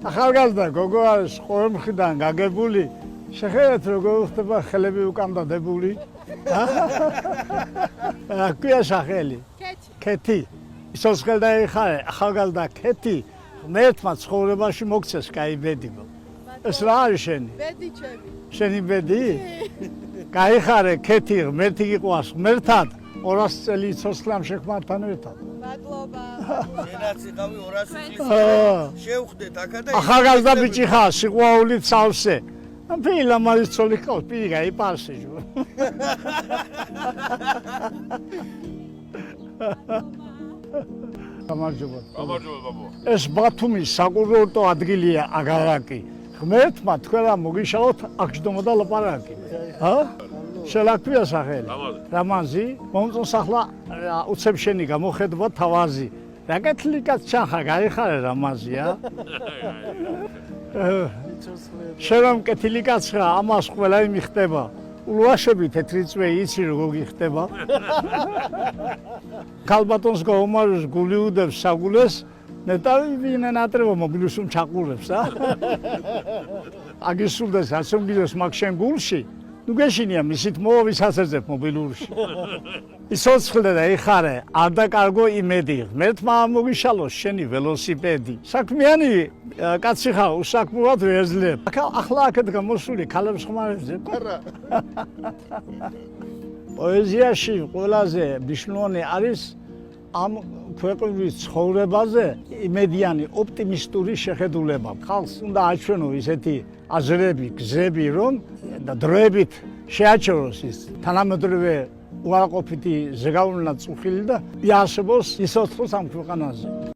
ახალგაზრდა გოგო არის ყოველ მხრიდან გაგებული. შეხედეთ როგორ ხდება ხელები უკან დადებული. აკვია სახელი. ქეთი. სოცხელ დაიხარე ახალგაზრდა ქეთი. ღმერთმა ცხოვრებაში მოგცეს კაი ბედი. ეს რა არის შენი? ბედი ჩემი. შენი ბედი? გაიხარე ქეთი ღმერთი გიყვარს ღმერთად 200 წელი სოცხლამ შექმართან ერთად. მადლობა. შენაც იყავი 200 წლის. შევხვდეთ აქა და ახალგაზრდა ბიჭი ხარ სიყვარულით სავსე. ამ ფილა მალის ცოლი ყავს პირი გაიპარსე ჯო. გამარჯობა. გამარჯობა ბაბო. ეს ბათუმის საკურორტო ადგილია აგარაკი. ღმერთმა თქვენ რა მოგიშალოთ აქ ჯდომა და ლაპარაკი. ჰა? შელაქვია სახელი. რამაზი. მომწონს ახლა უცებ შენი გამოხედვა თავაზი. რაკეთილი კაც ჩახა გაიხარე რამაზია. შენ კეთილი კაცია ამას ყველა იმი ხდება. ულვაშები თეთრი წვე იცი როგორ გიხდება. ქალბატონს გაუმაროს გული უდებს საგულეს. ნეტარი ვინე ნატრევო მობილუსუმ ჩაყურებს ა. აგისულდეს ასომგილოს მაგ შენ გულში. ნუ გეშინია მისით მოვისასერზებ მობილურში. ისოცხლე და იხარე არ დაკარგო იმედი. ღმერთმა მოგიშალოს შენი ველოსიპედი. საქმიანი კაცი ხარ უსაქმურად ვეძლებ. ახლა აქეთ გამოსული ქალებს ხმარებზე. პოეზიაში ყველაზე მნიშვნელოვანი არის ამ ქვეყნის ცხოვრებაზე იმედიანი ოპტიმისტური შეხედულება. ხალხს უნდა აჩვენო ისეთი აზრები, გზები, რომ და დროებით შეაჩეროს ის თანამედროვე უარყოფითი ზეგავლენა წუხილი და იარსებოს ისოცხლოს ამ ქვეყანაზე.